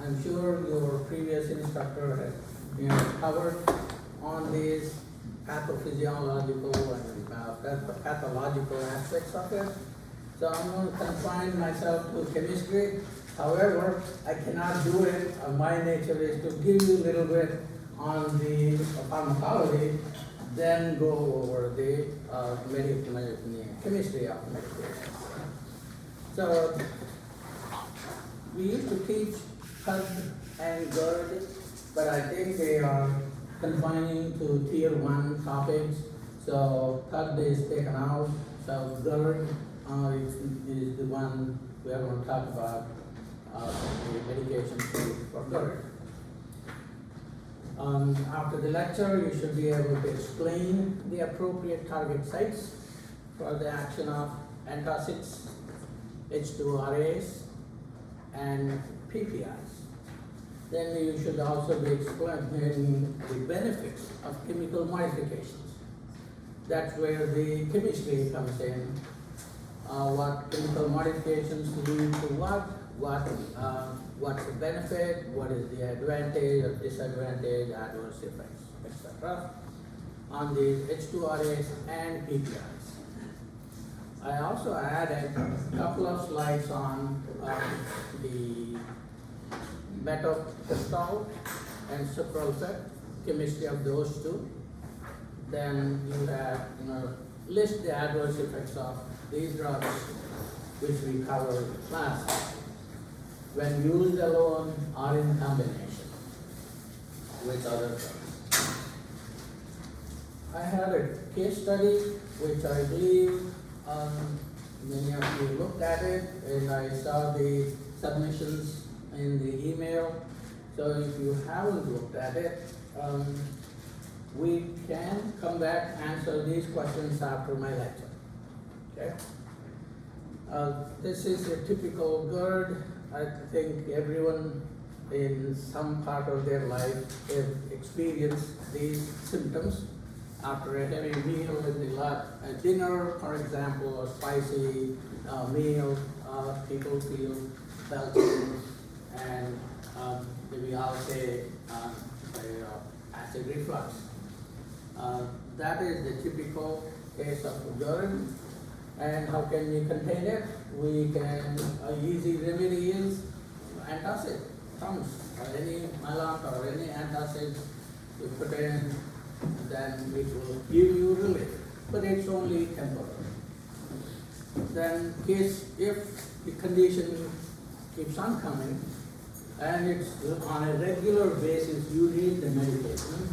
I'm sure your previous instructor has covered on these pathophysiological and pathological aspects of it. So I'm going to confine myself to chemistry. However, I cannot do it. My nature is to give you a little bit on the pharmacology, then go over the chemistry of medication. So we used to teach HUD and GERD, but I think they are confining to tier 1 topics. So HUD is taken out. So GERD is the one we are going to talk about, the medication for GERD. After the lecture, you should be able to explain the appropriate target sites for the action of antacids, H2RAs, and PPIs. Then you should also be explaining the benefits of chemical modifications. That's where the chemistry comes in. What chemical modifications lead to what's the benefit, what is the advantage or disadvantage, adverse effects, etc. on these H2RAs and PPIs. I also added a couple of slides on the metocresol and sucralfate, chemistry of those two. Then you have list the adverse effects of these drugs, which we covered last time, when used alone or in combination with other drugs. I had a case study which I believe many of you looked at it, and I saw the submissions in the email. So if you haven't looked at it, we can come back and answer these questions after my lecture. Okay? This is a typical GERD. I think everyone in some part of their life has experienced these symptoms after a heavy meal in the dinner, for example, a spicy meal. People feel belching, and we all say acid reflux. That is the typical case of GERD. And how can we contain it? We can, easy remedy is antacid, Tums, or any Malat or any antacid you put in, then it will give you relief, but it's only temporary. Then if the condition keeps on coming and it's on a regular basis you need the medication,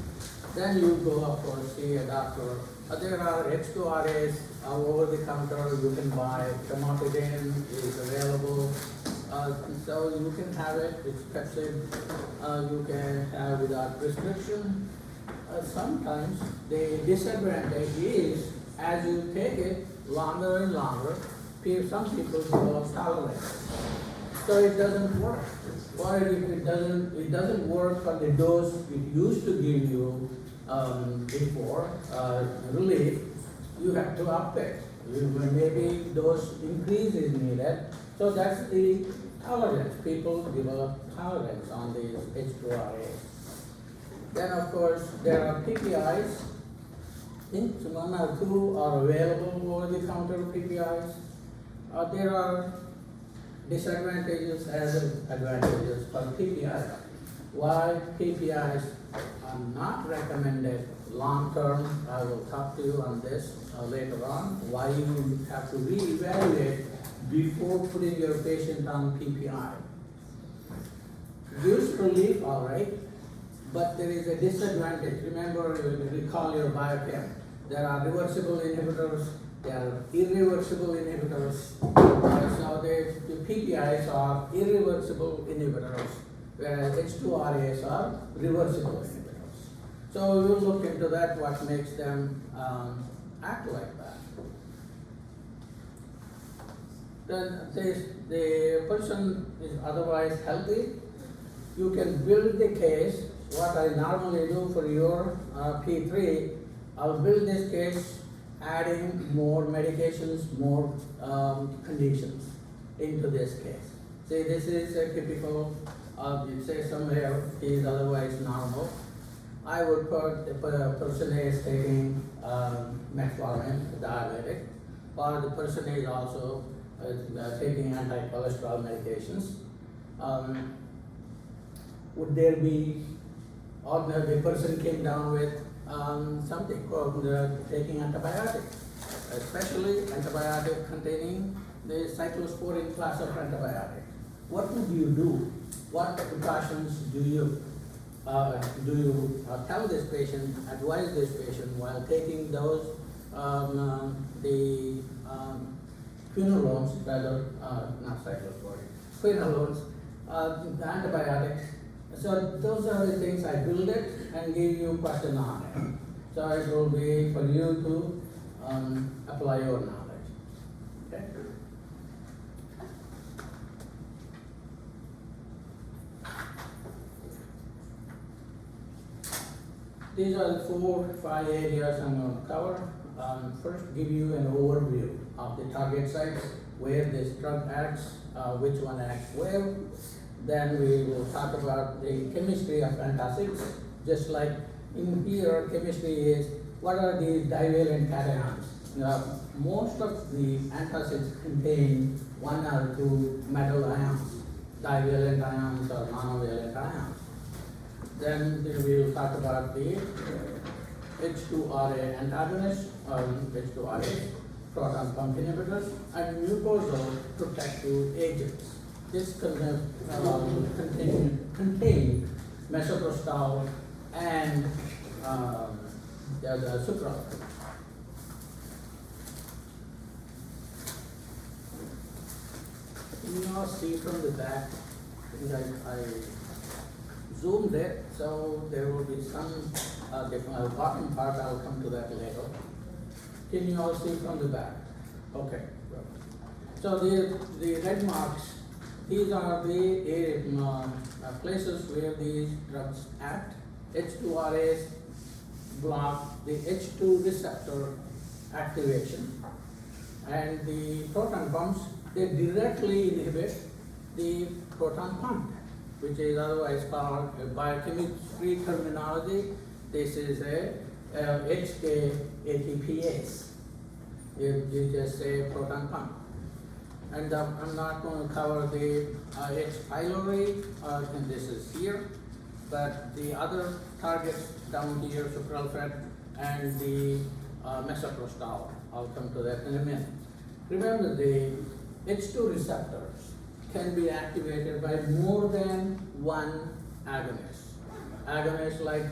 then you go, of course, see a doctor. There are H2RAs over the counter you can buy. Famotidine is available. So you can have it, it's Pepsid. You can have without prescription. Sometimes the disadvantage is as you take it longer and longer, some people develop tolerance. So it doesn't work. Or if it doesn't work for the dose it used to give you before relief, you have to up it. Maybe dose increase is needed. So that's the tolerance. People develop tolerance on these H2RAs. Then of course there are PPIs. I think one or two are available over the counter PPIs. There are disadvantages as advantages for PPIs. Why PPIs are not recommended long term, I will talk to you on this later on, why you have to reevaluate before putting your patient on PPI. Gives relief, all right, but there is a disadvantage. Remember, recall your biochem. There are reversible inhibitors, there are irreversible inhibitors. So the PPIs are irreversible inhibitors, whereas H2RAs are reversible inhibitors. So we'll look into that, what makes them act like that. Then the person is otherwise healthy. You can build the case. What I normally do for your P3, I'll build this case adding more medications, more conditions into this case. See, this is a typical you say somewhere he is otherwise normal, I would put the person is taking metformin, diabetic, or the person is also taking anti-cholesterol medications. Would there be, or the person came down with something called taking antibiotic, especially antibiotic containing the cyclosporine class of antibiotic. What would you do? What precautions do you tell this patient, advise this patient while taking those the quinolones, rather not cyclosporine, quinolones, the antibiotics. So those are the things I build it and give you question on it. So it will be for you to apply your knowledge. Okay? These are the 4 or 5 areas I'm going to cover. First, give you an overview of the target sites, where this drug acts, which one acts where. Then we will talk about the chemistry of antacids, just like in here, chemistry is what are the divalent cations. Most of the antacids contain 1 or 2 metal ions, divalent ions or monovalent ions. Then we will talk about the H2RA antagonists, H2RA, proton pump inhibitors, and mucosal protective agents. This contain misoprostol and the sucralfate. You now see from the back, I zoomed it, so there will be some the bottom part. I'll come to that later. Can you all see from the back? Okay. So the red marks, these are the places where these drugs act. H2RAs block the H2 receptor activation, and the proton pumps, they directly inhibit the proton pump, which is otherwise called biochemistry terminology. This is a HK ATPase. You just say proton pump. And I'm not going to cover the H. pylori, and this is here, but the other targets down here, sucralfate and the misoprostol. I'll come to that in a minute. Remember, the H2 receptors can be activated by more than one agonist. Agonists like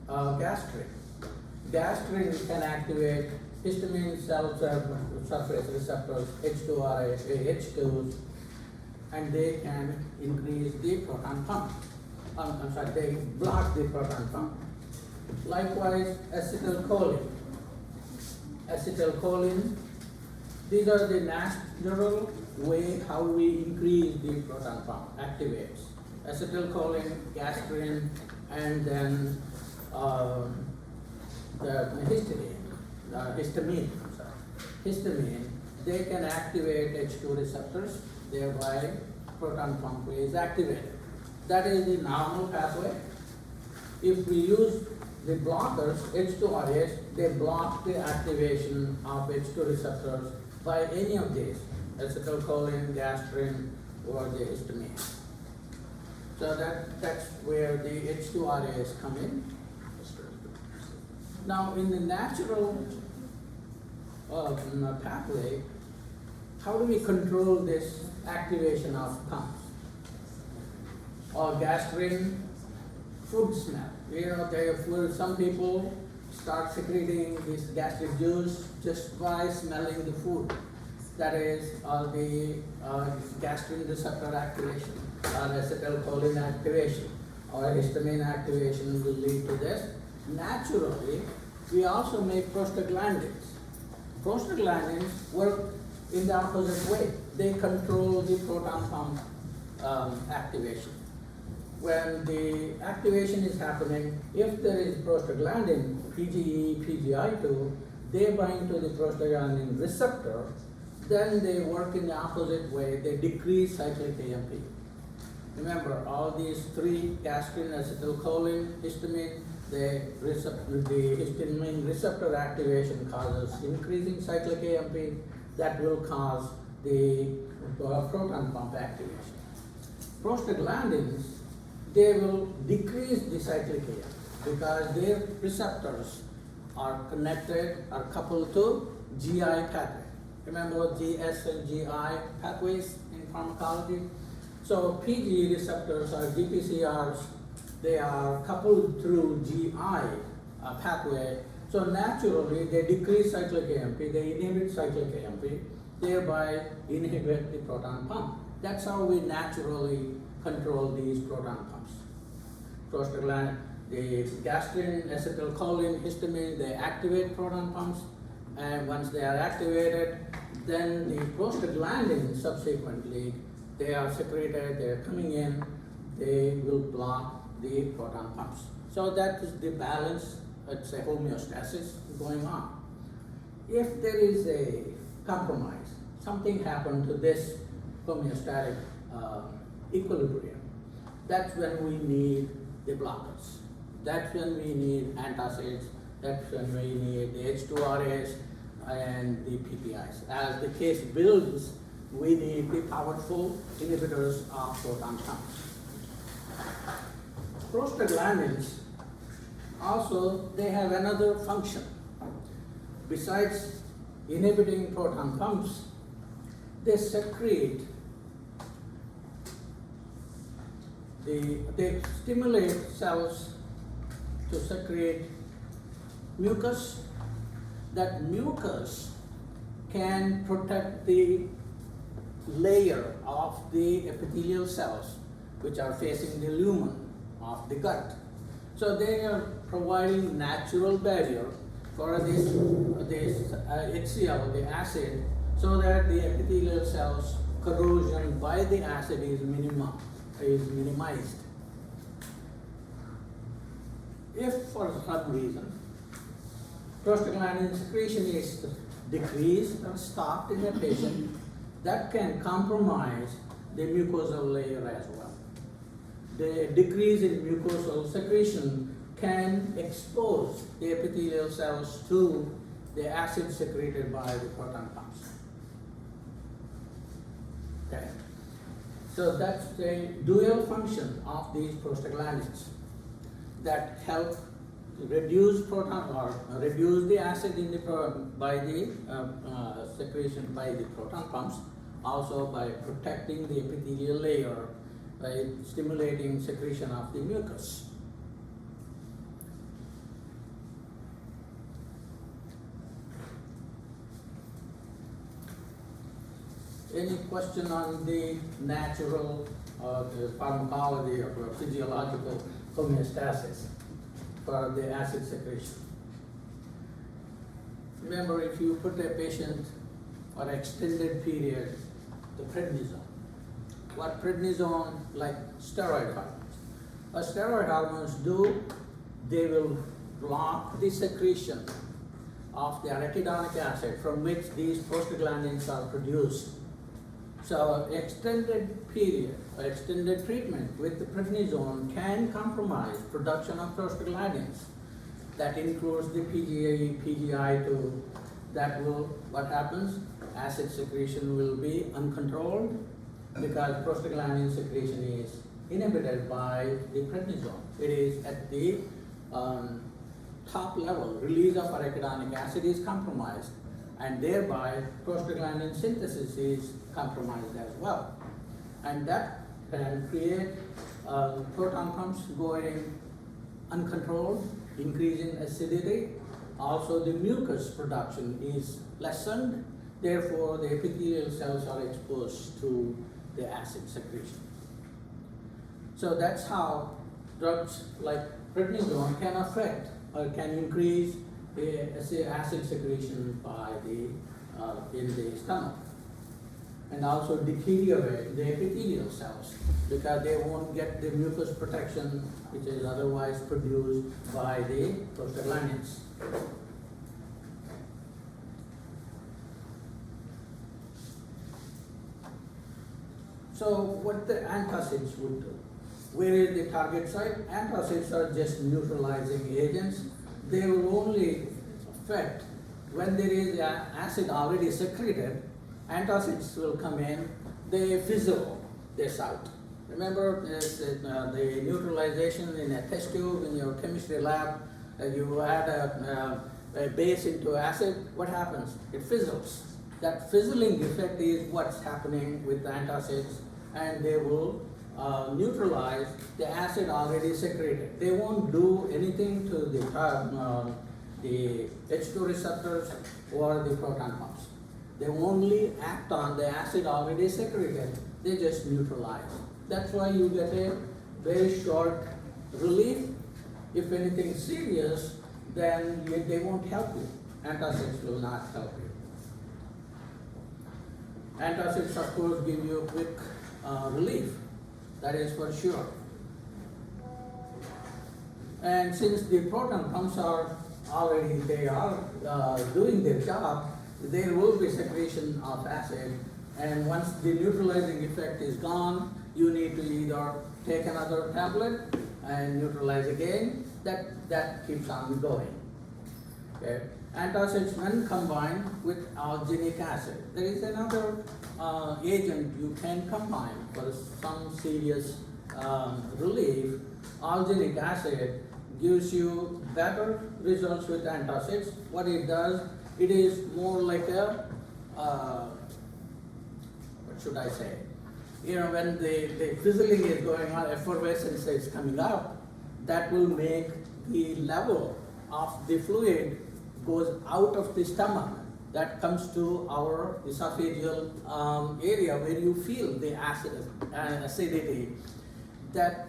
gastrin. Gastrin can activate histamine cell surface receptors, H2RA, H2s, and they can increase the proton pump. They block the proton pump. Likewise, acetylcholine. Acetylcholine, these are the natural way how we increase the proton pump, activates. Acetylcholine, gastrin, and then the histamine, they can activate H2 receptors, thereby proton pump is activated. That is the normal pathway. If we use the blockers, H2RAs, they block the activation of H2 receptors by any of these, acetylcholine, gastrin, or the histamine. So that's where the H2RAs come in. Now, in the natural pathway, how do we control this activation of pumps? Or gastrin, food smell. Some people start secreting this gastric juice just by smelling the food. That is the gastrin receptor activation, or acetylcholine activation, or histamine activation will lead to this. Naturally, we also make prostaglandins. Prostaglandins work in the opposite way. They control the proton pump activation. When the activation is happening, if there is prostaglandin, PGE, PGI2, they bind to the prostaglandin receptor, then they work in the opposite way. They decrease cyclic AMP. Remember, all these three, gastrin, acetylcholine, histamine, the histamine receptor activation causes increasing cyclic AMP that will cause the proton pump activation. Prostaglandins, they will decrease the cyclic AMP because their receptors are connected, are coupled to GI pathway. Remember GS and GI pathways in pharmacology? So PG receptors or GPCRs, they are coupled through GI pathway. So naturally they decrease cyclic AMP, they inhibit cyclic AMP, thereby inhibit the proton pump. That's how we naturally control these proton pumps. Prostaglandin, the gastrin, acetylcholine, histamine, they activate proton pumps, and once they are activated, then the prostaglandins subsequently, they are secreted, they are coming in, they will block the proton pumps. So that is the balance, it's a homeostasis going on. If there is a compromise, something happened to this homeostatic equilibrium, that's when we need the blockers. That's when we need antacids, that's when we need the H2RAs and the PPIs. As the case builds, we need the powerful inhibitors of proton pumps. Prostaglandins also, they have another function. Besides inhibiting proton pumps, they secrete, they stimulate cells to secrete mucus. That mucus can protect the layer of the epithelial cells which are facing the lumen of the gut. So they are providing natural barrier for this HCl, the acid, so that the epithelial cells corrosion by the acid is minimized. If for some reason prostaglandin secretion is decreased or stopped in a patient, that can compromise the mucosal layer as well. The decrease in mucosal secretion can expose the epithelial cells to the acid secreted by the proton pumps. Okay. So that's the dual function of these prostaglandins that help reduce proton or reduce the acid in the by the secretion by the proton pumps, also by protecting the epithelial layer by stimulating secretion of the mucus. Any question on the natural the pharmacology or physiological homeostasis for the acid secretion? Remember, if you put a patient for extended period, the prednisone. What prednisone, like steroid hormones. What steroid hormones do, they will block the secretion of the arachidonic acid from which these prostaglandins are produced. So extended period or extended treatment with the prednisone can compromise production of prostaglandins. That includes the PGA, PGI2. That will, what happens? Acid secretion will be uncontrolled because prostaglandin secretion is inhibited by the prednisone. It is at the top level. Release of arachidonic acid is compromised, and thereby prostaglandin synthesis is compromised as well. And that can create proton pumps going uncontrolled, increasing acidity. Also the mucus production is lessened, therefore the epithelial cells are exposed to the acid secretion. So that's how drugs like prednisone can affect or can increase the acid secretion by the in the stomach, and also deteriorate the epithelial cells because they won't get the mucus protection which is otherwise produced by the prostaglandins. So what the antacids would do? Where is the target site? Antacids are just neutralizing agents. They will only affect when there is an acid already secreted. Antacids will come in, they fizzle this out. Remember the neutralization in a test tube in your chemistry lab, you add a base into acid, what happens? It fizzles. That fizzling effect is what's happening with the antacids, and they will neutralize the acid already secreted. They won't do anything to the H2 receptors or the proton pumps. They only act on the acid already secreted. They just neutralize. That's why you get a very short relief. If anything serious, then they won't help you. Antacids will not help you. Antacids, of course, give you a quick relief. That is for sure. And since the proton pumps are already, they are doing their job, there will be secretion of acid. And once the neutralizing effect is gone, you need to either take another tablet and neutralize again. That keeps on going. Okay. Antacids, when combined with alginic acid, there is another agent you can combine for some serious relief. Alginic acid gives you better results with antacids. What it does, it is more like a, what should I say? You know, when the fizzling is going on, effervescence is coming up, that will make the level of the fluid goes out of the stomach. That comes to our esophageal area where you feel the acidity. That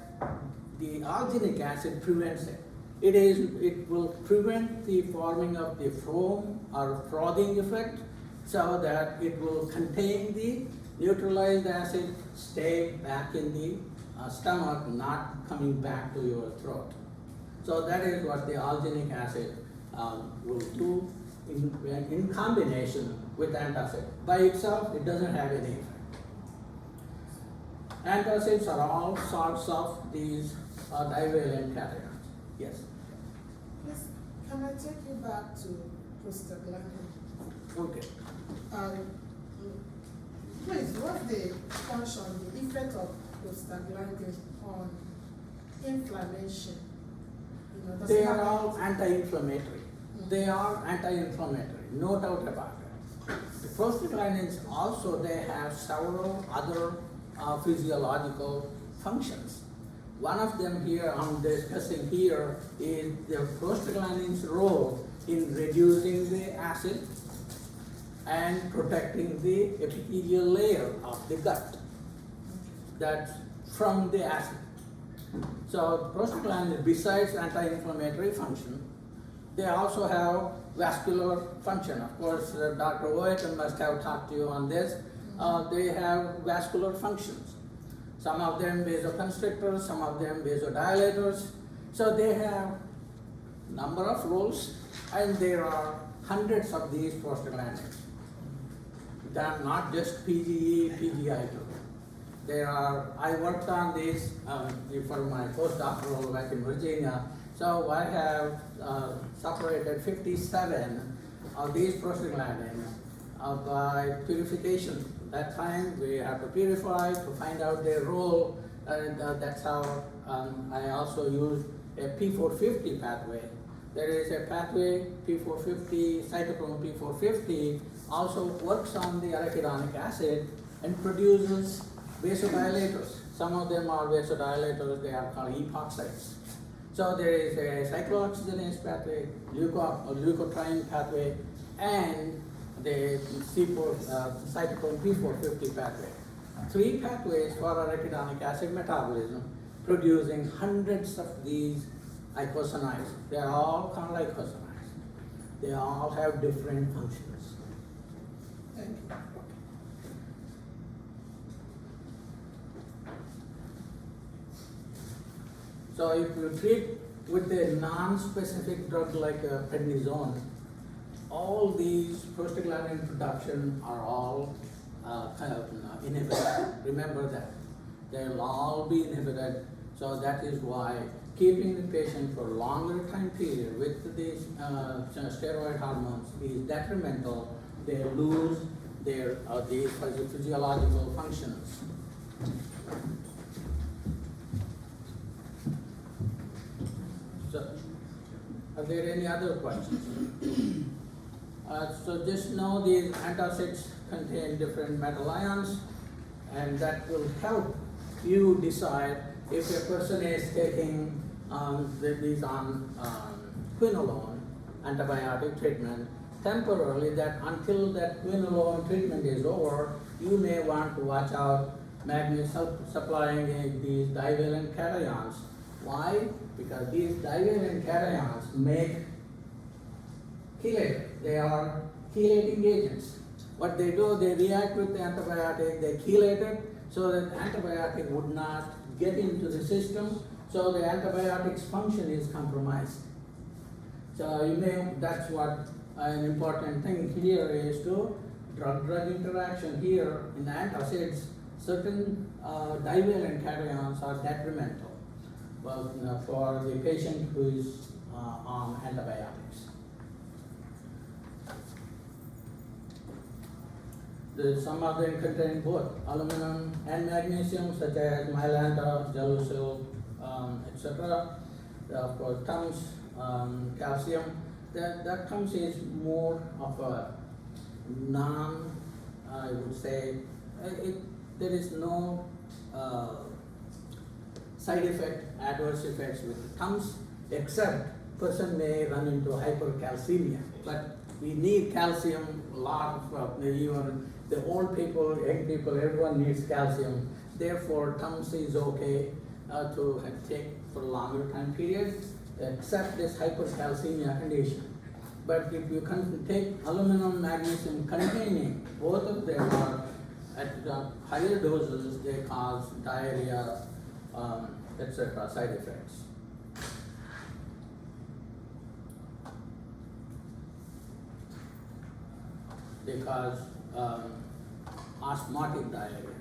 the alginic acid prevents it. It will prevent the forming of the foam or frothing effect, so that it will contain the neutralized acid, stay back in the stomach, not coming back to your throat. So that is what the alginic acid will do in combination with antacid. By itself, it doesn't have any effect. Antacids are all sorts of these divalent cations. Yes? Yes. Can I take you back to prostaglandin? Okay. Please, what's the function, the effect of prostaglandin on inflammation? You know, They are all anti-inflammatory. They are anti-inflammatory, no doubt about it. The prostaglandins also, they have several other physiological functions. One of them here I'm discussing here is the prostaglandin's role in reducing the acid and protecting the epithelial layer of the gut that's from the acid. So prostaglandin, besides anti-inflammatory function, they also have vascular function. Of course, Dr. Oetten must have talked to you on this. They have vascular functions. Some of them vasoconstrictors, some of them vasodilators. So they have number of roles, and there are hundreds of these prostaglandins. They are not just PGE, PGI2. I worked on this for my postdoctoral back in Virginia. So I have separated 57 of these prostaglandins by purification. That time we have to purify to find out their role, and that's how I also use a P450 pathway. There is a pathway, P450, cytochrome P450, also works on the arachidonic acid and produces vasodilators. Some of them are vasodilators, they are called epoxides. So there is a cyclooxygenase pathway, leukotriene pathway, and the cytochrome P450 pathway. 3 pathways for arachidonic acid metabolism, producing hundreds of these eicosanoids. They are all called eicosanoids. They all have different functions. Thank you. So if you treat with a non-specific drug like prednisone, all these prostaglandin production are all inhibited. Remember that. They'll all be inhibited. So that is why keeping the patient for longer time period with these steroid hormones is detrimental. They lose their the physiological functions. So, are there any other questions? So just know these antacids contain different metal ions, and that will help you decide if a person is taking these on quinolone antibiotic treatment temporarily, that until that quinolone treatment is over, you may want to watch out magnesium supplying these divalent cations. Why? Because these divalent cations make chelator. They are chelating agents. What they do, they react with the antibiotic, they chelate it so that the antibiotic would not get into the system, so the antibiotic's function is compromised. So you may, that's what an important thing here is to drug-drug interaction here in the antacids. Certain divalent cations are detrimental for the patient who is on antibiotics. Some of them contain both aluminum and magnesium, such as Mylanta, Gelusil, etc. Of course, Tums, calcium. That Tums is more of a I would say, there is no side effect, adverse effects with the Tums, except person may run into hypercalcemia. But we need calcium a lot of even the old people, young people, everyone needs calcium. Therefore, Tums is okay to take for a longer time period, except this hypercalcemia condition. But if you can take aluminum, magnesium containing, both of them are at higher doses, they cause diarrhea, etc., side effects. They cause osmotic diarrhea.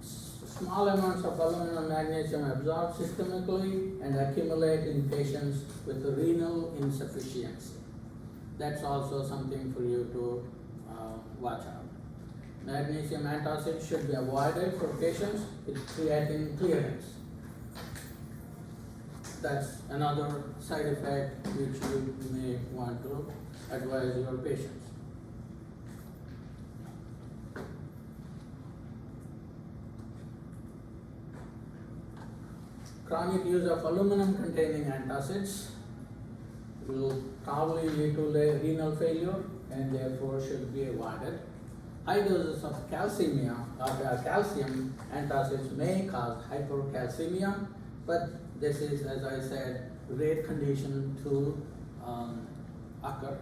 Small amounts of aluminum magnesium absorb systemically and accumulate in patients with renal insufficiency. That's also something for you to watch out. Magnesium antacids should be avoided for patients with creatinine clearance. That's another side effect which you may want to advise your patients. Chronic use of aluminum containing antacids will probably lead to renal failure and therefore should be avoided. High doses of calcium antacids may cause hypercalcemia, but this is, as I said, rare condition to occur.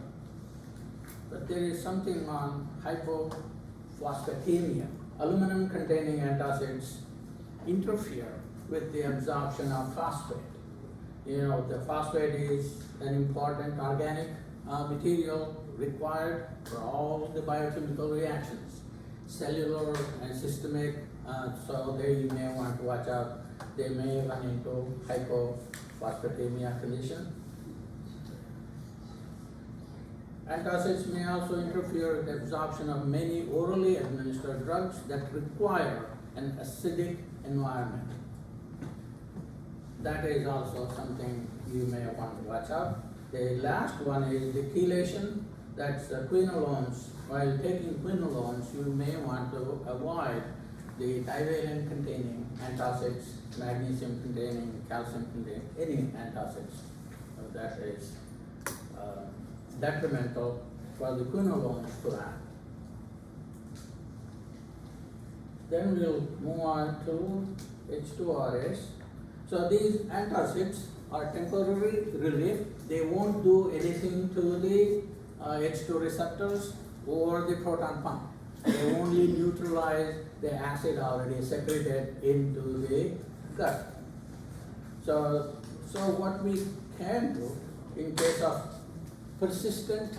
But there is something on hypophosphatemia. Aluminum containing antacids interfere with the absorption of phosphate. You know, the phosphate is an important organic material required for all the biochemical reactions, cellular and systemic, so there you may want to watch out. They may run into hypophosphatemia condition. Antacids may also interfere with the absorption of many orally administered drugs that require an acidic environment. That is also something you may want to watch out. The last one is the chelation. That's the quinolones. While taking quinolones, you may want to avoid the divalent containing antacids, magnesium containing, calcium containing, any antacids. That is detrimental for the quinolones to act. Then we'll move on to H2RS. So these antacids are temporary relief. They won't do anything to the H2 receptors or the proton pump. They only neutralize the acid already secreted into the gut. So what we can do in case of persistent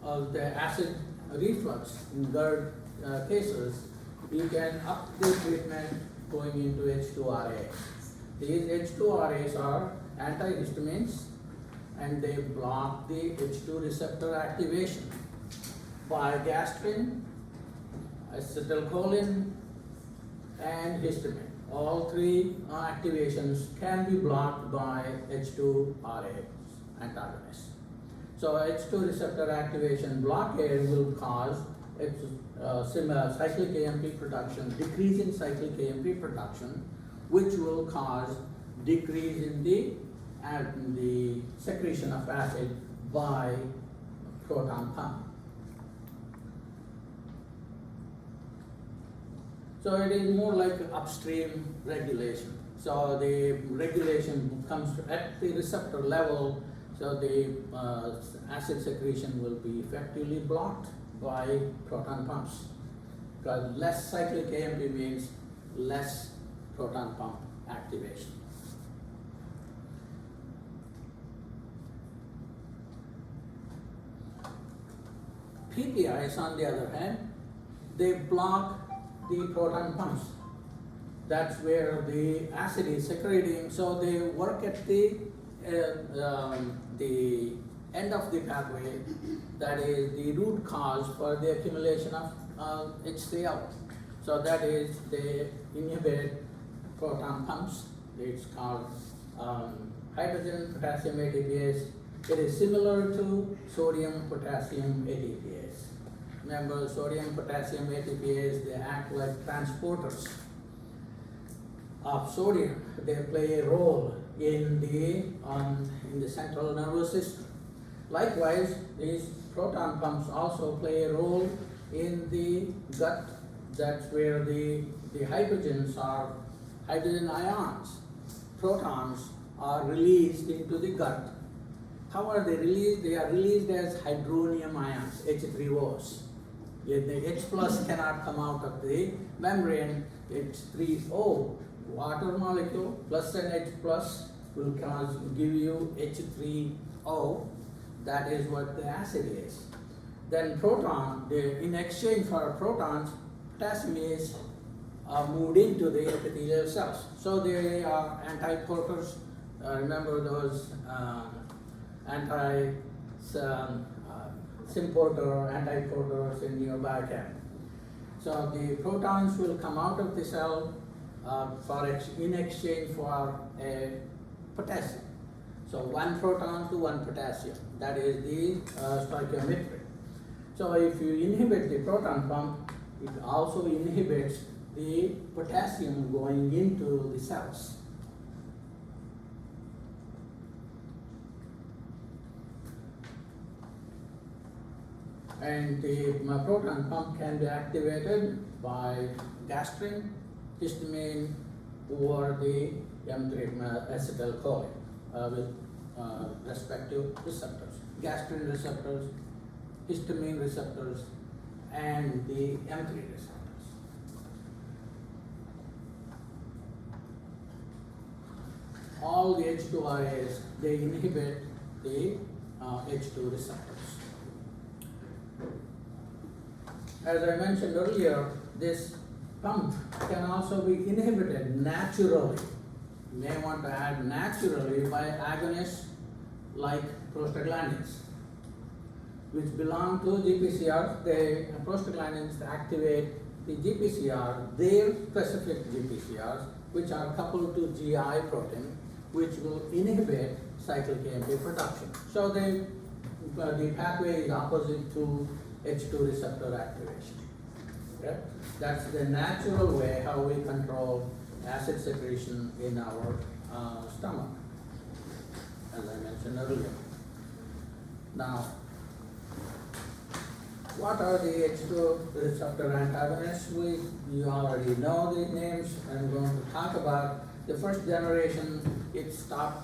of the acid reflux in GERD cases, you can up the treatment going into H2RA. These H2RAs are antihistamines and they block the H2 receptor activation by gastrin, acetylcholine, and histamine. All three activations can be blocked by H2RA antagonists. So H2 receptor activation blockade will cause similar cyclic AMP production, decrease in cyclic AMP production, which will cause decrease in the secretion of acid by proton pump. So it is more like upstream regulation. So the regulation comes at the receptor level, so the acid secretion will be effectively blocked by proton pumps. Because less cyclic AMP means less proton pump activation. PPIs, on the other hand, they block the proton pumps. That's where the acid is secreting, so they work at the end of the pathway, that is the root cause for the accumulation of HCl. So that is, they inhibit proton pumps. It's called hydrogen potassium ATPase. It is similar to sodium potassium ATPase. Remember, sodium potassium ATPase, they act like transporters of sodium. They play a role in the central nervous system. Likewise, these proton pumps also play a role in the gut. That's where the hydrogens are hydrogen ions. Protons are released into the gut. How are they released? They are released as hydronium ions, H3Os. Yet the H plus cannot come out of the membrane. H3O, water molecule plus an H plus will give you H3O. That is what the acid is. Then proton, in exchange for protons, potassium is moved into the epithelial cells. So they are antiporters. Remember those symporter, antiporters in your biochem. So the protons will come out of the cell in exchange for a potassium. So one proton to one potassium. That is the stoichiometry. So if you inhibit the proton pump, it also inhibits the potassium going into the cells. And the proton pump can be activated by gastrin, histamine, or the M3 acetylcholine with respective receptors. Gastrin receptors, histamine receptors, and the M3 receptors. All the H2RAs, they inhibit the H2 receptors. As I mentioned earlier, this pump can also be inhibited naturally. You may want to add naturally by agonists like prostaglandins, which belong to GPCR. The prostaglandins activate the GPCR, their specific GPCRs, which are coupled to GI protein, which will inhibit cyclic AMP production. So the pathway is opposite to H2 receptor activation. Okay? That's the natural way how we control acid secretion in our stomach, as I mentioned earlier. Now, what are the H2 receptor antagonists? You already know the names. I'm going to talk about the first generation. It stopped,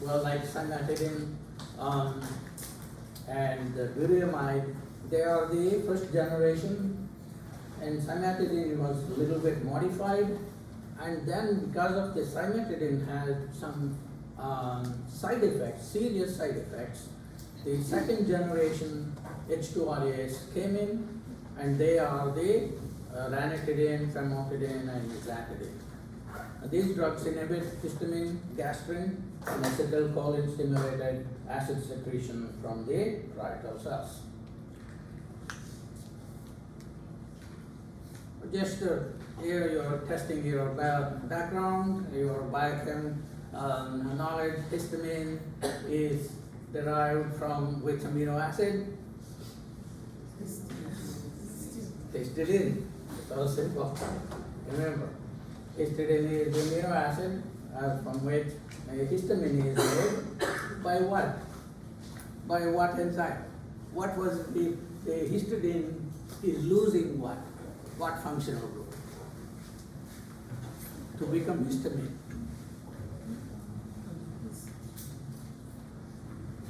like cimetidine and duriamide. They are the first generation, and cimetidine was a little bit modified, and then because of the cimetidine had some side effects, serious side effects, the second generation H2RAs came in, and they are the ranitidine, famotidine, and nizatidine. These drugs inhibit histamine, gastrin, and acetylcholine-stimulated acid secretion from the parietal cells. Just here you are testing your background, your biochem knowledge. Histamine is derived from which amino acid? Histidine. It's all simple. Remember, histidine is the amino acid from which histamine is made. By what? By what enzyme? What was the histidine is losing what? What functional group? To become histamine.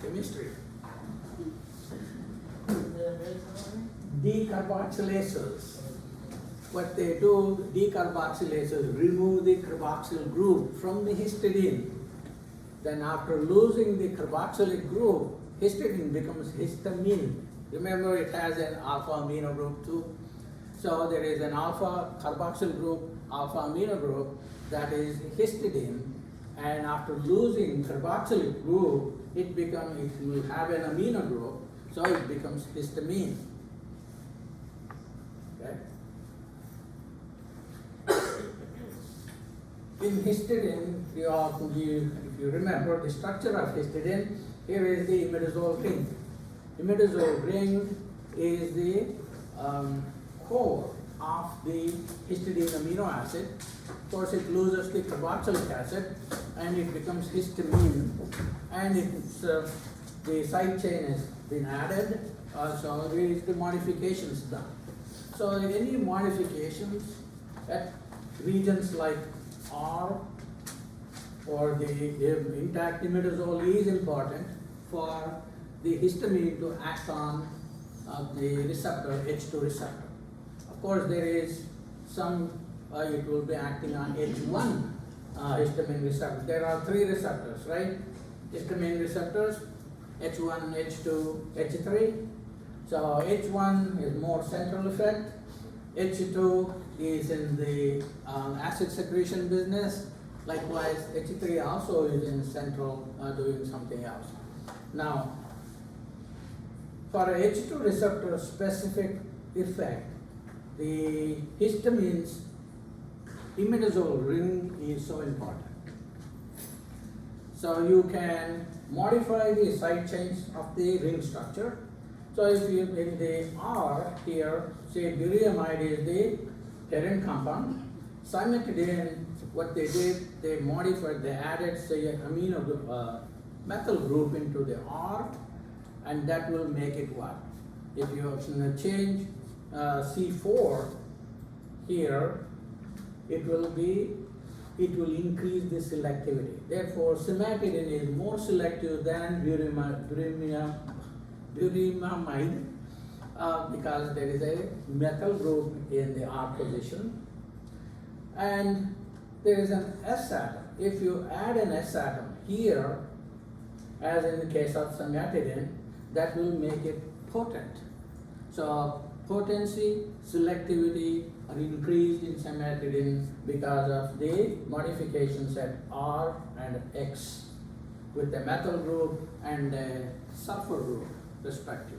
Chemistry. Decarboxylases. What they do, decarboxylases remove the carboxyl group from the histidine. Then after losing the carboxylic group, histidine becomes histamine. Remember, it has an alpha amino group too. So there is an alpha carboxyl group, alpha amino group, that is histidine, and after losing carboxylic group, it will have an amino group, so it becomes histamine. Okay? In histidine, if you remember the structure of histidine, here is the imidazole ring. Imidazole ring is the core of the histidine amino acid. Of course, it loses the carboxylic acid and it becomes histamine, and the side chain has been added, so there is the modifications done. So any modifications at regions like R or the intact imidazole is important for the histamine to act on the receptor, H2 receptor. Of course, there is some, it will be acting on H1 histamine receptor. There are 3 receptors, right? Histamine receptors, H1, H2, H3. So H1 is more central effect. H2 is in the acid secretion business. Likewise, H3 also is in central doing something else. Now, for a H2 receptor specific effect, the histamine's imidazole ring is so important. So you can modify the side chains of the ring structure. So if you in the R here, say buriamide is the parent compound. Cimetidine, what they did, they modified, they added say amino group, methyl group into the R, and that will make it what? If you change C4 here, it will increase the selectivity. Therefore, cimetidine is more selective than buriamide because there is a methyl group in the R position, and there is an S atom. If you add an S atom here, as in the case of cimetidine, that will make it potent. So potency, selectivity are increased in cimetidine because of the modifications at R and X with the methyl group and the sulfur group respectively.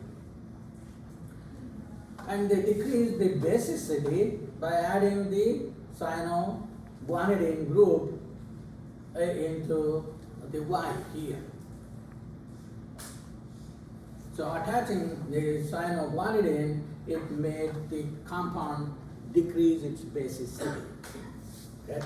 And they decrease the basicity by adding the cyanoguanidine group into the Y here. So attaching the cyanoguanidine, it made the compound decrease its basicity. Okay?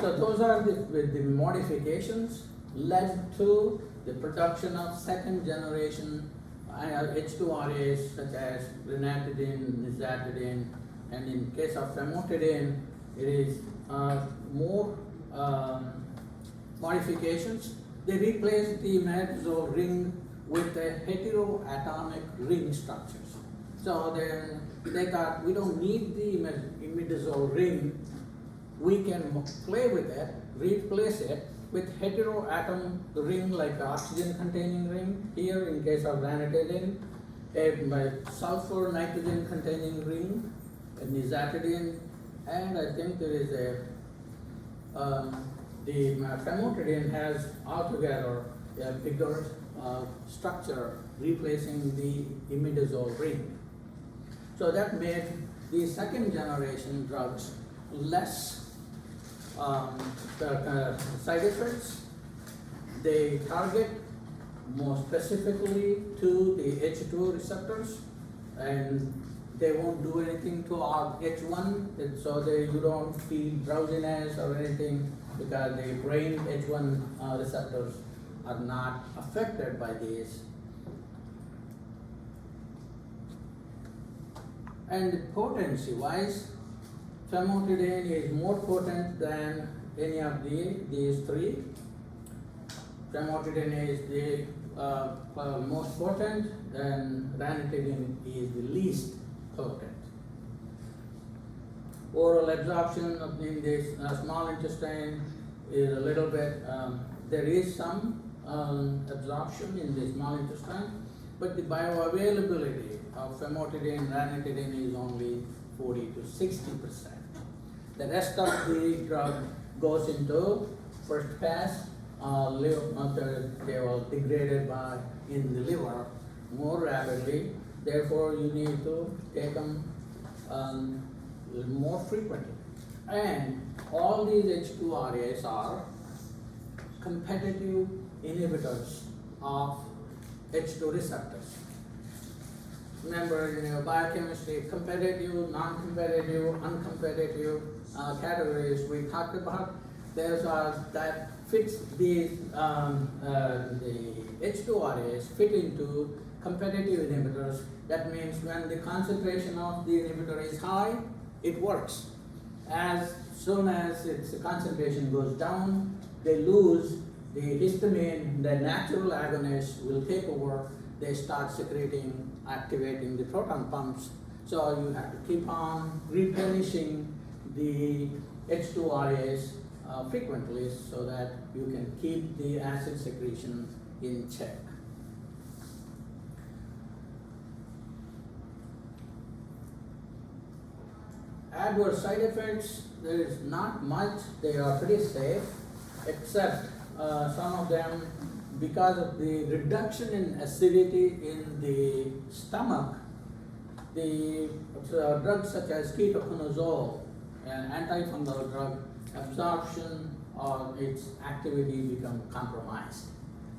So those are the modifications led to the production of second generation H2RAs such as ranitidine, nizatidine, and in case of famotidine, it is more modifications. They replace the imidazole ring with the heteroatomic ring structures. So then they thought, we don't need the imidazole ring, we can play with it, replace it with heteroatom ring like oxygen containing ring, here in case of ranitidine, a sulfur nitrogen containing ring, a nizatidine, and I think there is the famotidine has altogether a bigger structure replacing the imidazole ring. So that made the second generation drugs less side effects. They target more specifically to the H2 receptors, and they won't do anything to our H1, and so you don't feel drowsiness or anything because the brain H1 receptors are not affected by these. And potency wise, famotidine is more potent than any of these three. Famotidine is the most potent, and ranitidine is the least potent. Oral absorption in this small intestine is a little bit, there is some absorption in the small intestine, but the bioavailability of famotidine, ranitidine is only 40 to 60%. The rest of the drug goes into first pass, they are degraded in the liver more rapidly. Therefore, you need to take them more frequently. And all these H2RAs are competitive inhibitors of H2 receptors. Remember, in your biochemistry, competitive, non-competitive, uncompetitive categories we talked about. There's that fits these the H2RAs fit into competitive inhibitors. That means when the concentration of the inhibitor is high, it works. As soon as its concentration goes down, they lose the histamine, the natural agonist will take over. They start secreting, activating the proton pumps. So you have to keep on replenishing the H2RAs frequently so that you can keep the acid secretion in check. Adverse side effects, there is not much. They are pretty safe, except some of them, because of the reduction in acidity in the stomach, the drugs such as ketoconazole, an antifungal drug, absorption or its activity become compromised.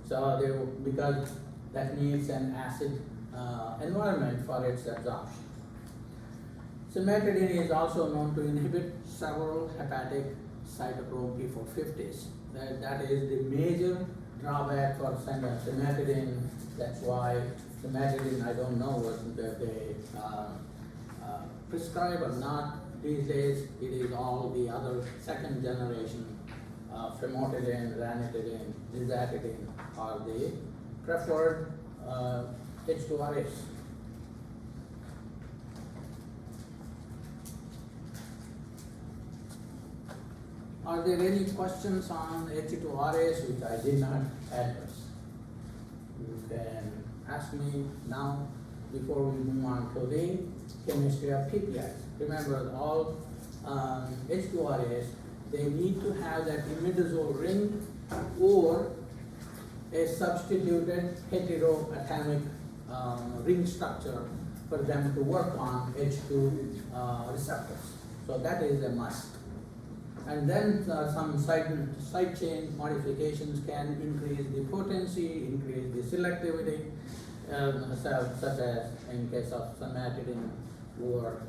So because that needs an acid environment for its absorption. Cimetidine is also known to inhibit several hepatic cytochrome P450s. That is the major drawback for cimetidine. That's why cimetidine, I don't know whether they prescribe or not these days. It is all the other second generation famotidine, ranitidine, nizatidine are the preferred H2RAs. Are there any questions on H2RAs which I did not address? You can ask me now before we move on to the chemistry of PPIs. Remember, all H2RAs, they need to have that imidazole ring or a substituted heteroatomic ring structure for them to work on H2 receptors. So that is a must. And then some side chain modifications can increase the potency, increase the selectivity, such as in case of cimetidine or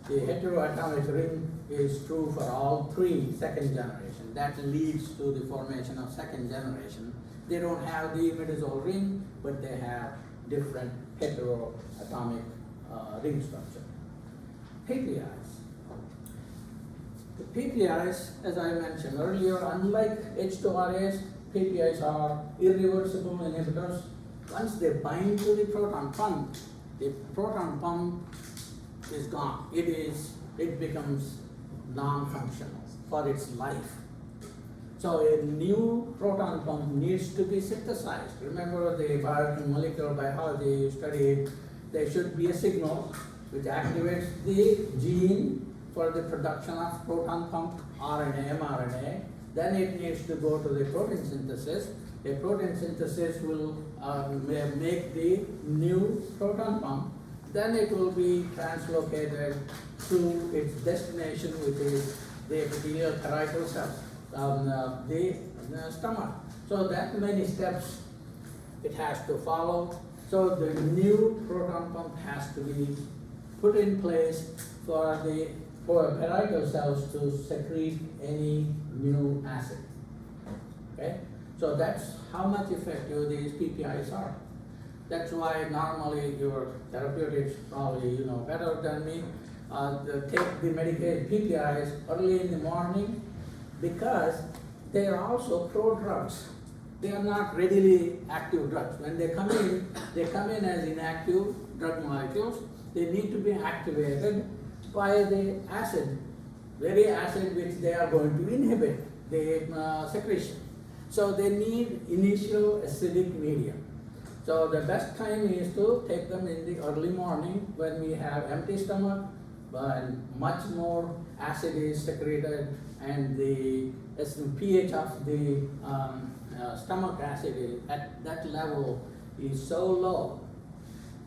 the heteroatomic ring is true for all three second generation. That leads to the formation of second generation. They don't have the imidazole ring, but they have different heteroatomic ring structure. PPIs. The PPIs, as I mentioned earlier, unlike H2RAs, PPIs are irreversible inhibitors. Once they bind to the proton pump is gone. It becomes non-functional for its life. So a new proton pump needs to be synthesized. Remember the molecular biology you studied, there should be a signal which activates the gene for the production of proton pump RNA, mRNA. Then it needs to go to the protein synthesis. A protein synthesis will make the new proton pump. Then it will be translocated to its destination, which is the epithelial parietal cells, the stomach. So that many steps it has to follow. So the new proton pump has to be put in place for the parietal cells to secrete any new acid. Okay? So that's how much effective these PPIs are. That's why normally your therapeutics, probably you know better than me, take the medicated PPIs early in the morning because they are also prodrugs. They are not readily active drugs. When they come in as inactive drug molecules. They need to be activated by the acid, very acid which they are going to inhibit the secretion. So they need initial acidic medium. So the best time is to take them in the early morning when we have empty stomach, but much more acid is secreted and the pH of the stomach acid at that level is so low.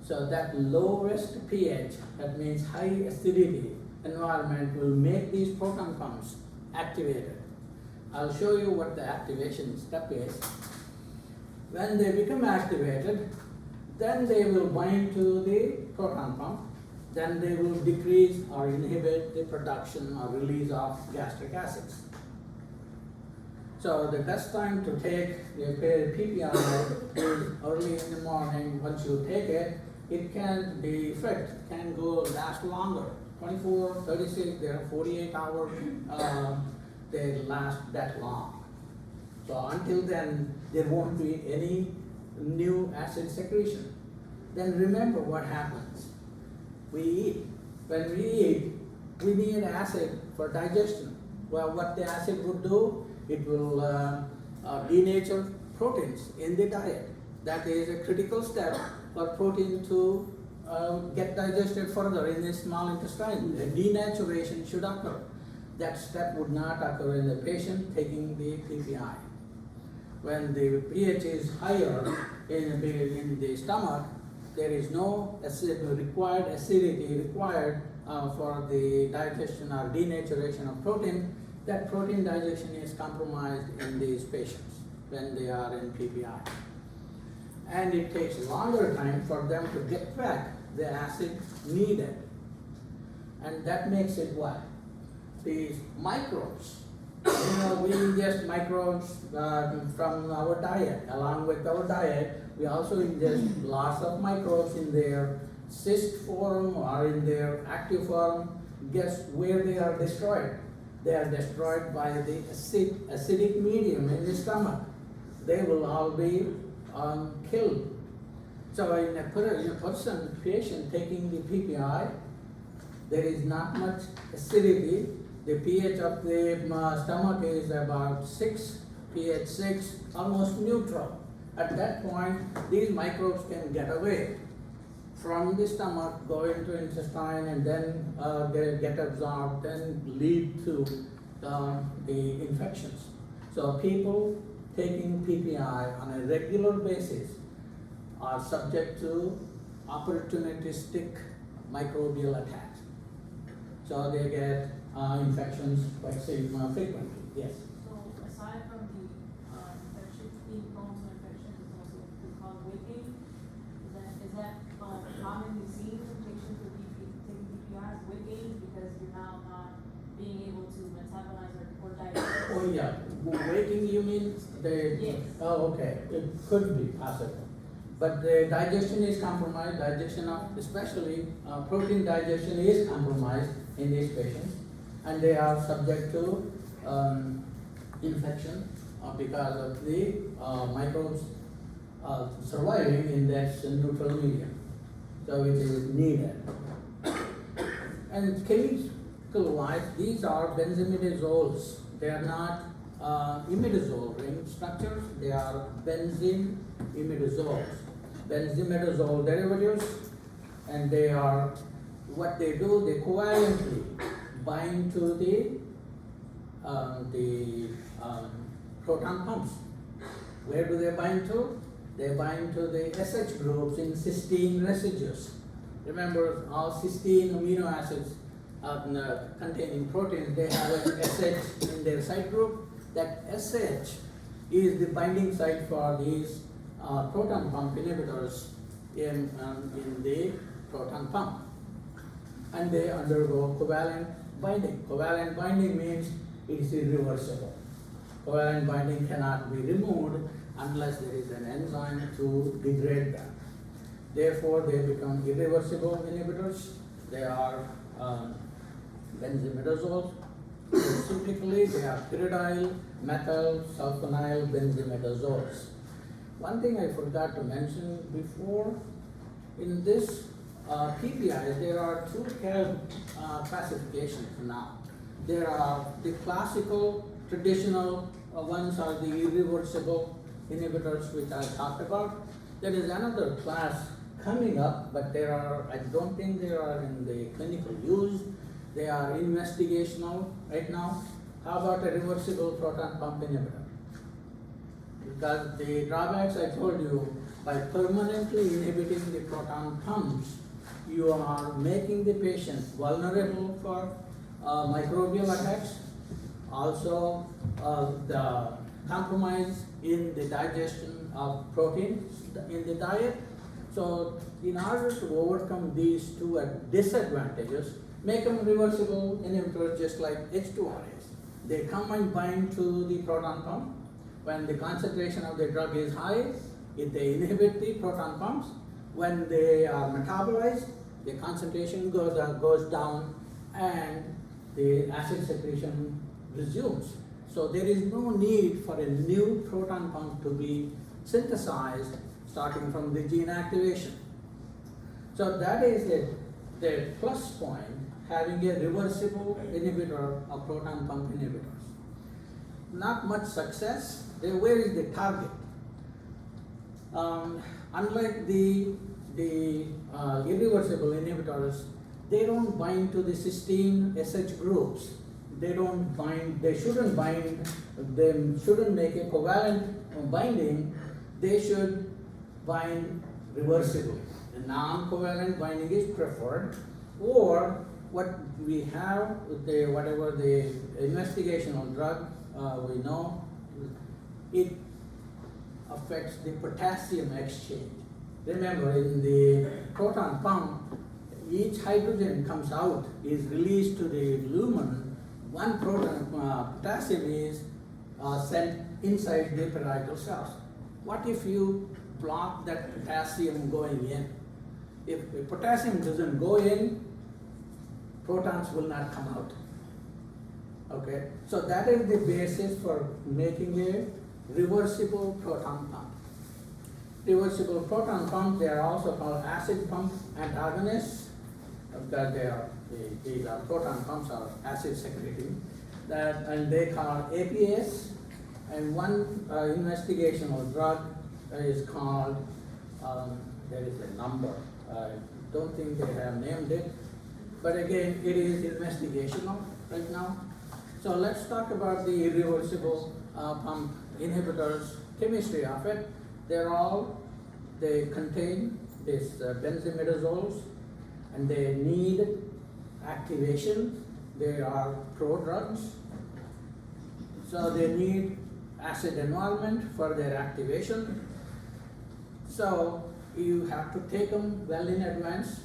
So that lowest pH, that means high acidity environment, will make these proton pumps activated. I'll show you what the activation step is. When they become activated, then they will bind to the proton pump. Then they will decrease or inhibit the production or release of gastric acids. So the best time to take the PPI is early in the morning. Once you take it, the effect can last longer. 24, 36, there are 48 hours, they last that long. So until then, there won't be any new acid secretion. Then remember what happens. We eat. When we eat, we need acid for digestion. Well, what the acid would do, it will denature proteins in the diet. That is a critical step for protein to get digested further in the small intestine. The denaturation should occur. That step would not occur in the patient taking the PPI. When the pH is higher in the stomach, there is no required acidity required for the digestion or denaturation of protein. That protein digestion is compromised in these patients when they are in PPI. And it takes longer time for them to get back the acid needed. And that makes it what? These microbes. We ingest microbes from our diet. Along with our diet, we also ingest lots of microbes in their cyst form or in their active form. Guess where they are destroyed? They are destroyed by the acidic medium in the stomach. They will all be killed. So in a patient taking the PPI, there is not much acidity. The pH of the stomach is about 6, pH 6, almost neutral. At that point, these microbes can get away from the stomach, go into intestine, and then they get absorbed and lead to the infections. So people taking PPI on a regular basis are subject to opportunistic microbial attacks. So they get infections quite frequently. Yes. So aside from the infection, being prone to infection is also called weight gain. Is that commonly seen in patients with taking PPIs, weight gain, because you're now not being able to metabolize or digest? Oh yeah, weight gain you mean? Yes. Oh okay, it could be possible. But the digestion is compromised, especially protein digestion is compromised in these patients, and they are subject to infection because of the microbes surviving in that neutral medium, so it is needed. And can you wise, these are benzimidazoles. They are not imidazole ring structures, they are benzene imidazoles. Benzimidazole derivatives, and they are, what they do, they covalently bind to the proton pumps. Where do they bind to? They bind to the SH groups in cysteine residues. Remember, all cysteine amino acids containing proteins, they have an SH in their site group. That SH is the binding site for these proton pump inhibitors in the proton pump. And they undergo covalent binding. Covalent binding means it is irreversible. Covalent binding cannot be removed unless there is an enzyme to degrade them. Therefore, they become irreversible inhibitors. They are benzimidazoles. Specifically, they are pyridyl methyl sulfonyl benzimidazoles. One thing I forgot to mention before, in this PPI, there are two classifications now. There are the classical, traditional ones are the irreversible inhibitors, which I talked about. There is another class coming up, but I don't think they are in the clinical use. They are investigational right now. How about a reversible proton pump inhibitor? Because the drawbacks I told you, by permanently inhibiting the proton pumps, you are making the patient vulnerable for microbial attacks, also the compromise in the digestion of proteins in the diet. So in order to overcome these two disadvantages, make them reversible inhibitors just like H2RAs. They come and bind to the proton pump. When the concentration of the drug is high, if they inhibit the proton pumps, when they are metabolized, the concentration goes down and the acid secretion resumes. So there is no need for a new proton pump to be synthesized starting from the gene activation. So that is the plus point, having a reversible inhibitor of proton pump inhibitors. Not much success. Where is the target? Unlike the irreversible inhibitors, they don't bind to the cysteine SH groups. They shouldn't bind, they shouldn't make a covalent binding. They should bind reversibly. The non-covalent binding is preferred, or what we have, whatever the investigational drug we know, it affects the potassium exchange. Remember, in the proton pump, each hydrogen comes out, is released to the lumen. One proton, potassium is sent inside the parietal cells. What if you block that potassium going in? If potassium doesn't go in, protons will not come out. Okay, so that is the basis for making a reversible proton pump. Reversible proton pumps, they are also called acid pump antagonists, because these are proton pumps are acid secreting, and they call APS, and one investigational drug is called, there is a number, I don't think they have named it, but again, it is investigational right now. So let's talk about the irreversible pump inhibitors, chemistry of it. They contain these benzimidazoles, and they need activation. They are prodrugs. So they need acid environment for their activation. So you have to take them well in advance.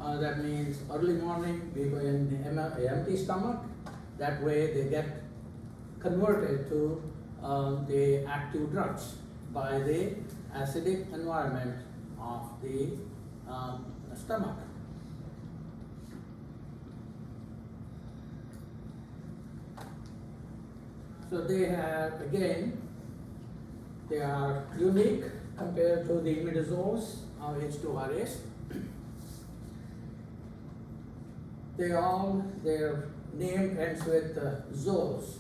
That means early morning, we go in the empty stomach. That way they get converted to the active drugs by the acidic environment of the stomach. So they have, again, they are unique compared to the imidazoles or H2RAs. their name ends with zoles.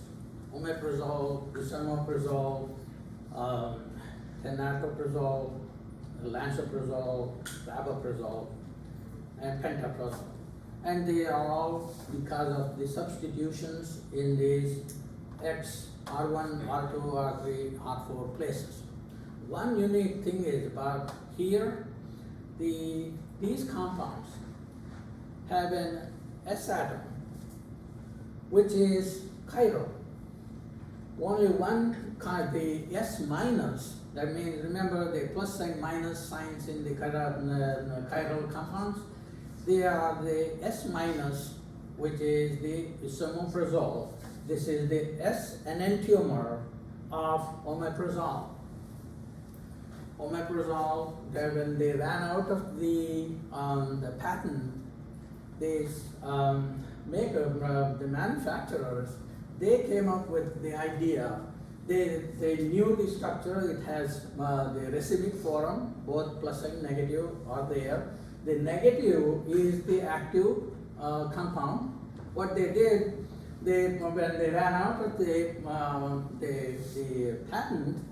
Omeprazole, esomeprazole, tenantoprazole, lansoprazole, rabeprazole, and pantoprazole. And they are all because of the substitutions in these X, R1, R2, R3, R4 places. One unique thing is about here, these compounds have an S atom, which is chiral. Only one kind, the S minus, that means remember the plus sign minus signs in the chiral compounds, they are the S minus, which is the esomeprazole. This is the S enantiomer of omeprazole. Omeprazole, when they ran out of the patent, these the manufacturers, they came up with the idea. They knew the structure. It has the racemic forum, both plus and negative are there. The negative is the active compound. What they did, when they ran out of the patent,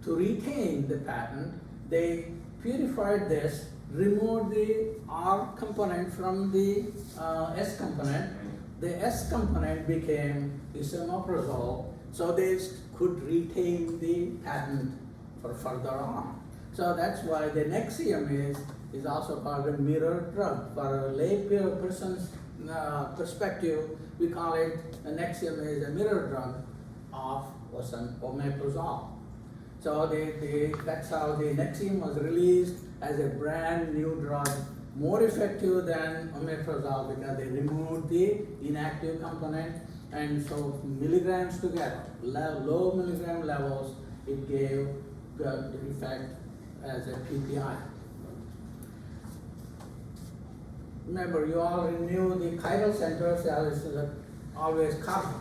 to retain the patent, they purified this, removed the R component from the S component. The S component became esomeprazole, so they could retain the patent for further on. So that's why the Nexium is also called a mirror drug. For a lay person's perspective, we call it Nexium is a mirror drug of omeprazole. So that's how the Nexium was released as a brand new drug, more effective than omeprazole because they removed the inactive component, and so milligrams together, low milligram levels, it gave the effect as a PPI. Remember, you already knew the chiral centers are always carbon.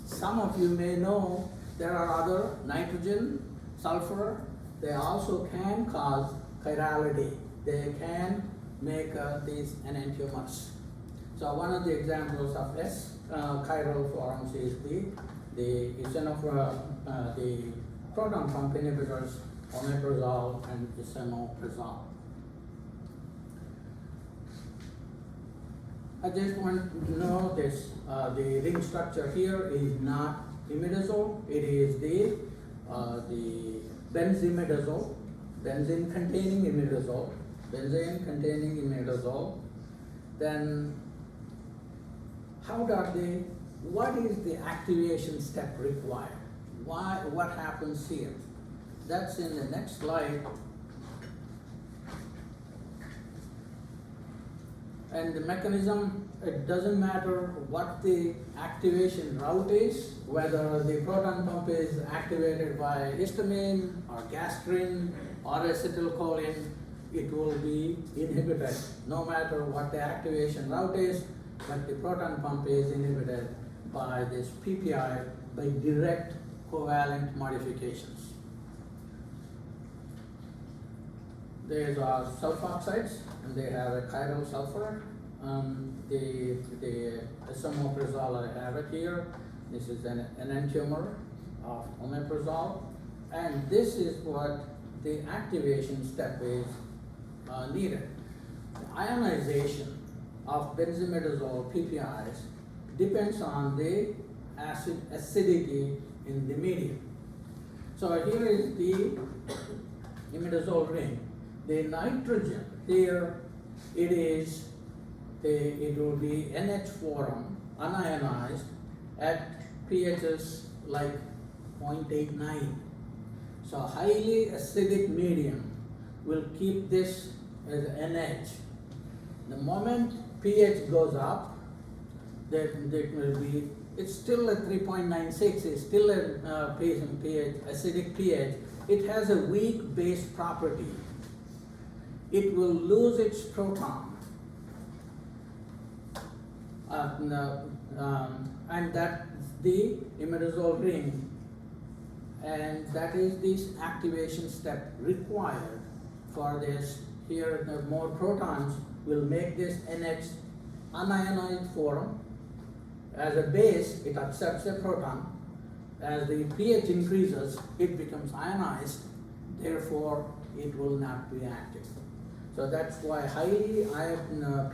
Some of you may know there are other nitrogen, sulfur. They also can cause chirality. They can make these enantiomers. So one of the examples of S chiral forms is the proton pump inhibitors, omeprazole and esomeprazole. I just want to know this, the ring structure here is not imidazole, it is the benzimidazole, benzene containing imidazole. Then what is the activation step required? What happens here? That's in the next slide. And the mechanism, it doesn't matter what the activation route is, whether the proton pump is activated by histamine or gastrin or acetylcholine, it will be inhibited no matter what the activation route is, but the proton pump is inhibited by this PPI by direct covalent modifications. These are sulfoxides, and they have a chiral sulfur. The esomeprazole, I have it here. This is an enantiomer of omeprazole, and this is what the activation step is needed. The ionization of benzimidazole PPIs depends on the acidity in the medium. So here is the imidazole ring. The nitrogen here, it will be NH forum, unionized at pHs like 0.89. So highly acidic medium will keep this as NH. The moment pH goes up, it's still at 3.96, it's still a pH, acidic pH. It has a weak base property. It will lose its proton. And that's the imidazole ring, and that is this activation step required for this. Here, the more protons will make this NH unionized form. As a base, it accepts a proton. As the pH increases, it becomes ionized, therefore it will not be active. So that's why highly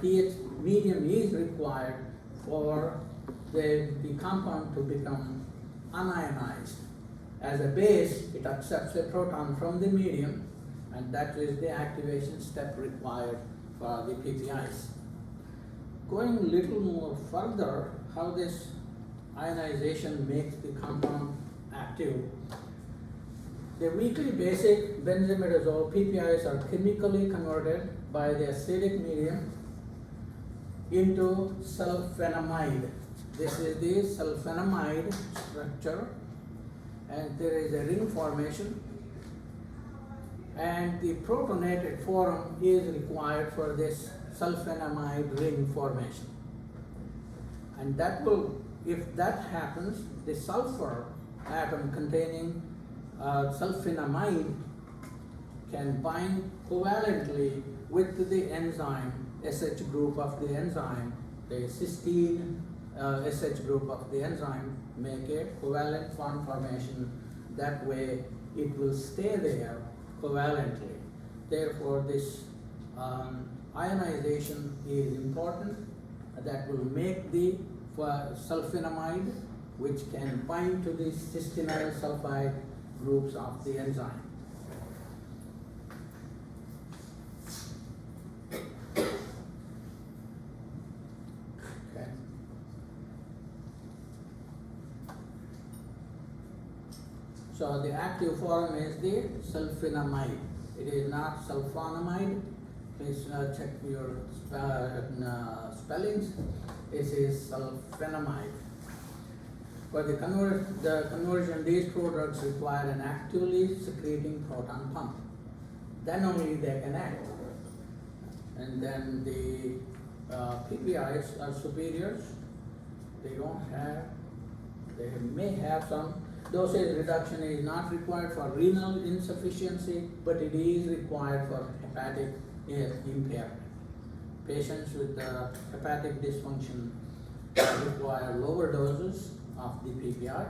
pH medium is required for the compound to become unionized. As a base, it accepts a proton from the medium, and that is the activation step required for the PPIs. Going a little more further, how this ionization makes the compound active. The weakly basic benzimidazole PPIs are chemically converted by the acidic medium into sulfonamide. This is the sulfonamide structure, and there is a ring formation, and the protonated form is required for this sulfonamide ring formation. And that will, if that happens, the sulfur atom containing sulfonamide can bind covalently with the enzyme, SH group of the enzyme, the cysteine SH group of the enzyme, make a covalent bond formation. That way it will stay there covalently. Therefore this ionization is important. That will make the sulfonamide, which can bind to the cysteine sulfide groups of the enzyme. Okay. So the active form is the sulfonamide. It is not sulfonamide. Please check your spellings. This is sulfonamide. For the conversion, these prodrugs require an actively secreting proton pump. Then only they can act. And then the PPIs are superiors. They may have some. Dosage reduction is not required for renal insufficiency, but it is required for hepatic impairment. Patients with hepatic dysfunction require lower doses of the PPI.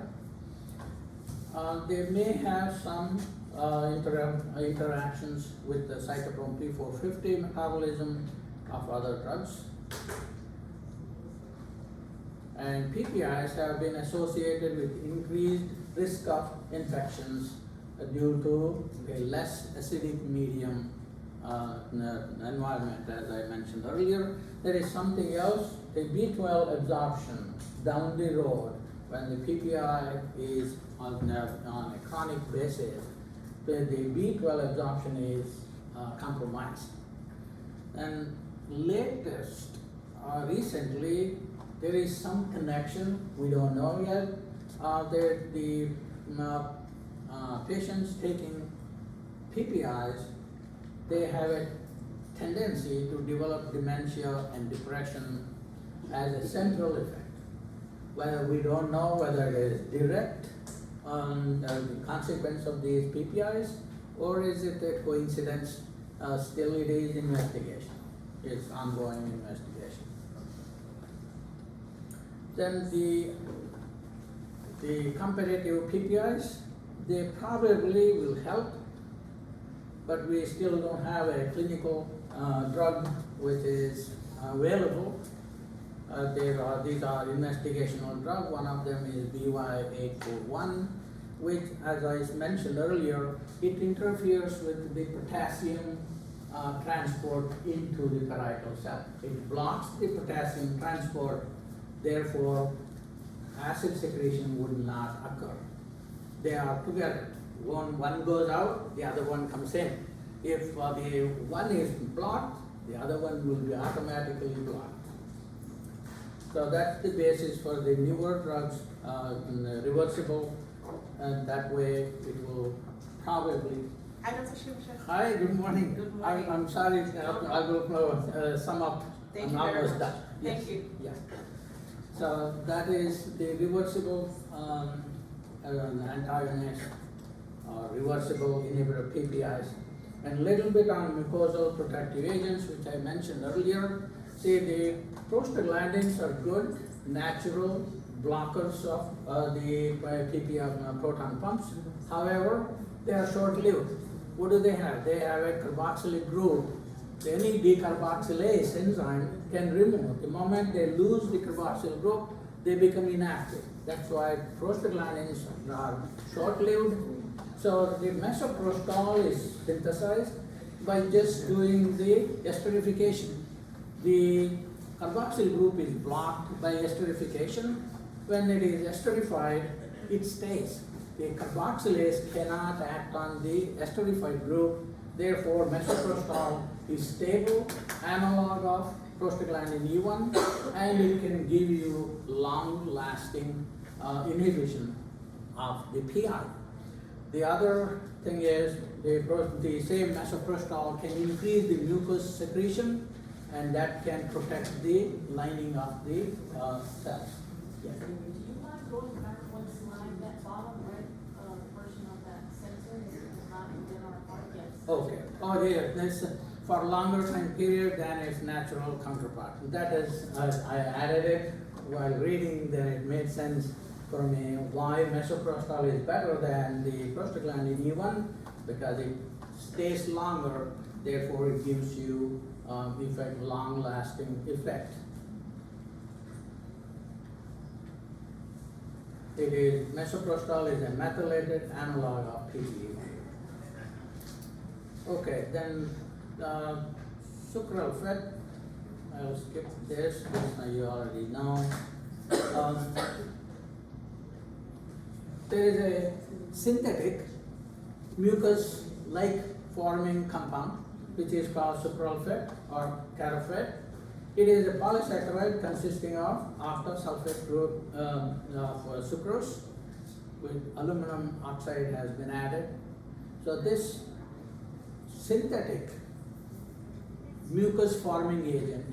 They may have some interactions with the cytochrome P450 metabolism of other drugs. And PPIs have been associated with increased risk of infections due to a less acidic medium environment, as I mentioned earlier. There is something else, the B12 absorption down the road when the PPI is on a chronic basis, the B12 absorption is compromised. And latest, recently, there is some connection, we don't know yet, that the patients taking PPIs, they have a tendency to develop dementia and depression as a central effect. Whether we don't know whether it is direct the consequence of these PPIs, or is it a coincidence? Still it is investigation. It's ongoing investigation. Then the competitive PPIs, they probably will help, but we still don't have a clinical drug which is available. These are investigational drugs. One of them is BY841, which, as I mentioned earlier, it interferes with the potassium transport into the parietal cell. It blocks the potassium transport, therefore acid secretion would not occur. They are together. One goes out, the other one comes in. If the one is blocked, the other one will be automatically blocked. So that's the basis for the newer drugs, reversible, and that way it will probably. Hi, Dr. Shivachar. Hi, good morning. Good morning. I'm sorry, I will sum up. Thank I'm you very almost much. done. Yes. Thank you. Yeah. So that is the reversible antagonist, reversible inhibitor PPIs, and little bit on mucosal protective agents, which I mentioned earlier. See, the prostaglandins are good, natural blockers of the PPR proton pumps. However, they are short-lived. What do they have? They have a carboxylic group. Any decarboxylase enzyme can remove. The moment they lose the carboxyl group, they become inactive. That's why prostaglandins are short-lived. So the misoprostol is synthesized by just doing the esterification. The carboxyl group is blocked by esterification. When it is esterified, it stays. The carboxylase cannot act on the esterified group. Therefore, misoprostol is stable analog of prostaglandin E1, and it can give you long-lasting inhibition of the PI. The other thing is the same misoprostol can increase the mucus secretion, and that can protect the lining of the cells. Yes. Do you mind going back one slide, that bottom red portion of that sentence is not within our part yet? Okay. Oh, yeah. This for longer time period than its natural counterpart. That is, I added it while reading. Then it made sense for me why misoprostol is better than the prostaglandin E1, because it stays longer. Therefore, it gives you long-lasting effect. It is misoprostol is a methylated analog of PPE. Okay, then sucralfate. I'll skip this. You already know. There is a synthetic mucus-like forming compound which is called sucralfate or carafate. It is a polysaccharide consisting of octasulfate group of sucrose with aluminum oxide has been added. So this synthetic mucus forming agent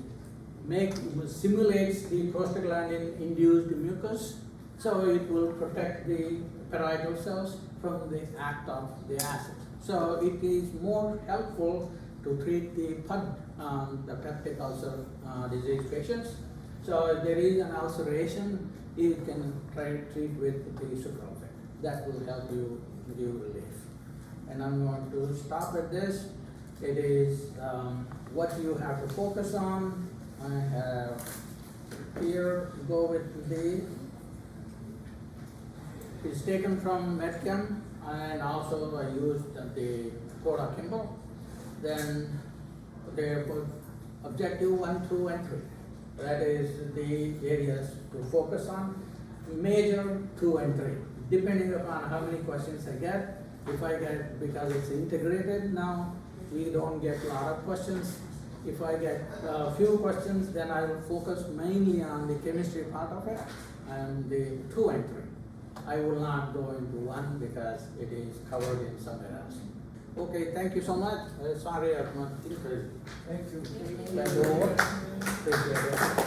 simulates the prostaglandin induced mucus, so it will protect the parietal cells from the act of the acid. So it is more helpful to treat the PUD, the peptic ulcer disease patients. So if there is an ulceration, you can try to treat with the sucralfate. That will help you give relief. And I'm going to stop at this. It is what you have to focus on. I have here, go with the, it's taken from Medchem, and also I used the PODA Kimball. Then they put objective 1, 2, and 3. That is the areas to focus on. Major 2 and 3, depending upon how many questions I get. If I get, because it's integrated now, we don't get a lot of questions. If I get a few questions, then I will focus mainly on the chemistry part of it and the 2 and 3. I will not go into 1 because it is covered in somewhere else. Okay, thank you so much. Sorry, I'm not interested. Thank you. Appreciate it.